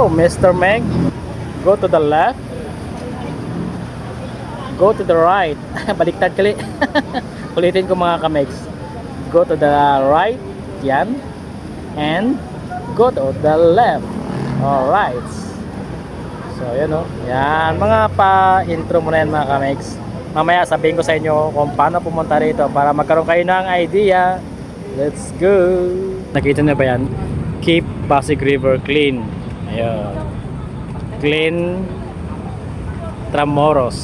Yo, Mr. Meg, go to the left, go to the right. Baliktad kali. Ulitin ko mga kamegs. Go to the right, yan, and go to the left. Alright. So, yan o. Yan, mga pa-intro mo na yan mga kamegs. Mamaya sabihin ko sa inyo kung paano pumunta rito para magkaroon kayo ng idea. Let's go! Nakita niyo ba yan? Keep Pasig River clean. Ayun. Clean Tramoros.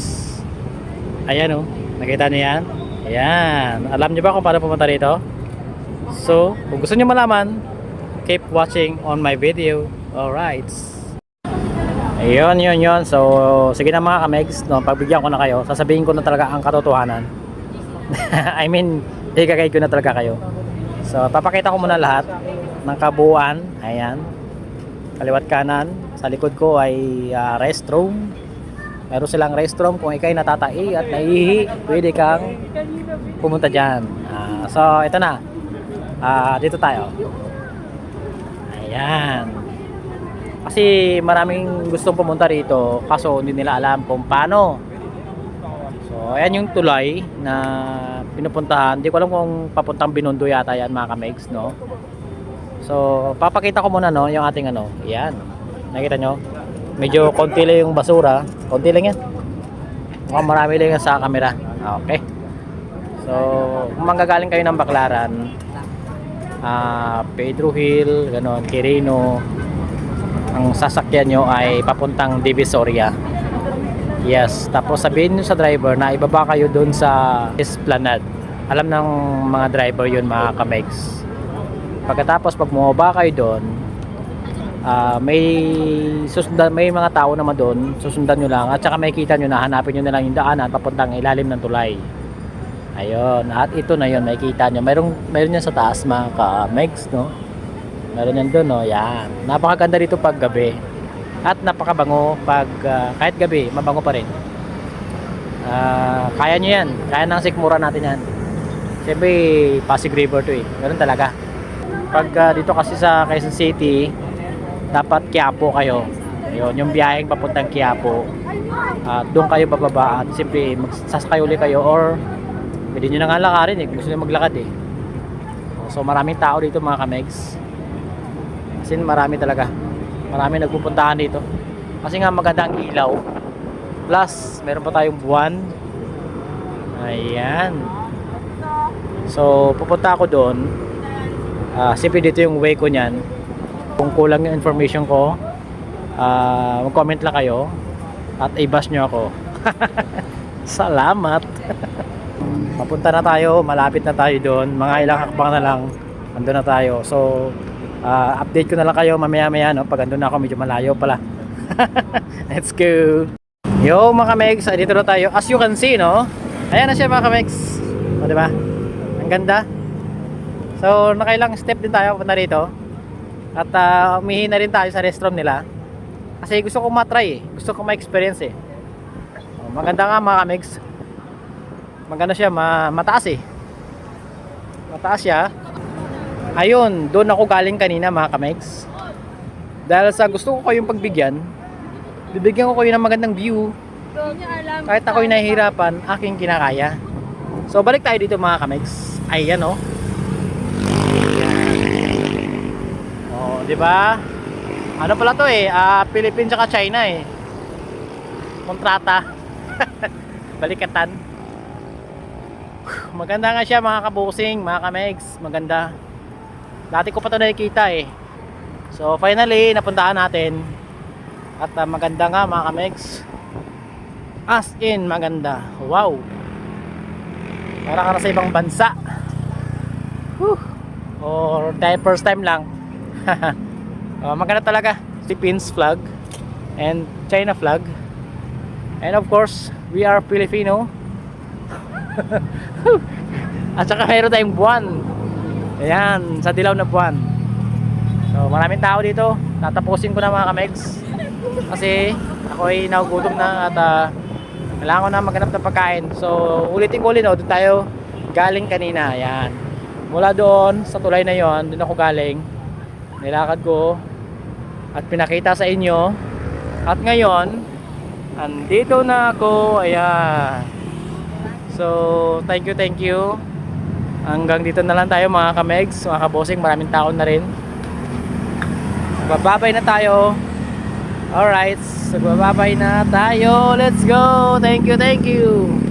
Ayan o. Nakita niyo yan? Ayan. Alam niyo ba kung paano pumunta rito? So, kung gusto niyo malaman, keep watching on my video. Alright. Ayun, yun. So, sige na mga kamegs, no, pagbigyan ko na kayo, sasabihin ko na talaga ang katotohanan. I mean, ikagay ko na talaga kayo. So, papakita ko muna lahat ng kabuuan. Ayan. Kaliwat kanan. Sa likod ko ay restroom. Meron silang restroom. Kung ikay natatai at naihi, pwede kang pumunta dyan. So, ito na. Dito tayo. Ayan. Kasi maraming gustong pumunta rito, kaso hindi nila alam kung paano. So, ayan yung tulay na pinupuntahan. Hindi ko alam kung papuntang Binondo yata yan mga kamegs, no? So, papakita ko muna, no, yung ating ano. Ayan. Nakita nyo? Medyo konti lang yung basura. Konti lang yan. Mukhang marami lang yan sa camera. Okay. So, kung manggagaling kayo ng Baclaran, Pedro Hill, ganon, Quirino, ang sasakyan nyo ay papuntang Divisoria. Yes, tapos sabihin nyo sa driver na ibaba kayo dun sa Esplanade. Alam ng mga driver yun mga kamegs. Pagkatapos pag bumaba kayo dun, may mga tao naman dun, susundan nyo lang at saka makikita nyo na hanapin nyo na lang yung daanan papuntang ilalim ng tulay. Ayun, at ito na yun, makikita nyo. Mayroon yan sa taas mga kamegs, no? Meron yan doon, no? Yan. Napakaganda dito pag gabi. At napakabango pag kahit gabi, mabango pa rin. Kaya nyo yan. Kaya ng sikmura natin yan. Siyempre, Pasig River to eh. Meron talaga. Pag dito kasi sa Quezon City, dapat Quiapo kayo. Ayun, yung biyaheng papuntang Quiapo. Doon kayo bababa at siyempre magsasakay uli kayo or pwede nyo na nga lakarin eh. Kung gusto nyo maglakad eh. So maraming tao dito mga kamegs. Kasi marami talaga. Marami nagpupuntahan dito. Kasi nga maganda ang ilaw. Plus, meron pa tayong buwan. Ayan. So, pupunta ako doon. Siyempre dito yung way ko niyan. Kung kulang yung information ko, mag-comment lang kayo. At i-bash nyo ako. Salamat. Papunta na tayo. Malapit na tayo doon. Mga ilang hakbang na lang. Andun na tayo. So, update ko na lang kayo mamaya-maya, no? Pag andun na ako, medyo malayo pala. Let's go. Yo mga kamegs, dito na tayo. As you can see, no? Ayan na siya mga kamegs. O diba? Ang ganda. So nakailang step din tayo punta rito. At umihi na rin tayo sa restroom nila. Kasi gusto kong matry eh. Gusto kong ma-experience eh. Maganda nga mga kamegs. Maganda siya, mataas eh. Mataas siya. Ayun, doon ako galing kanina mga kamegs. Dahil sa gusto ko kayong pagbigyan, bibigyan ko kayo ng magandang view. Kahit ako'y nahihirapan, aking kinakaya. So balik tayo dito mga kamegs. Ayan oh. Oh, di ba? Ano pala to eh? Philippines at China eh. Kontrata. Balikatan. Maganda nga siya mga kabusing, mga kamegs. Maganda. Dati ko pa ito nakikita eh. So finally napuntahan natin. At maganda nga mga kamegs. As in maganda. Wow. Para ka na sa ibang bansa. Whew. Or dahil first time lang. Maganda talaga. Philippines flag and China flag. And of course we are Filipino. At saka mayroon tayong buwan. Ayan, sa dilaw na buwan. So maraming tao dito. Tatapusin ko na mga kamegs. Kasi ako ay nagugutom na at kailangan ko na maghanap ng pagkain. So ulitin ko ulit, no? Doon tayo galing kanina. Ayan. Mula doon sa tulay na yon, doon ako galing. Nilakad ko at pinakita sa inyo. At ngayon, andito na ako. Ayan. So, thank you. Hanggang dito na lang tayo mga kamegs, mga kabosing. Maraming tao na rin. Bababay na tayo. Alright, so bababay na tayo. Let's go. Thank you.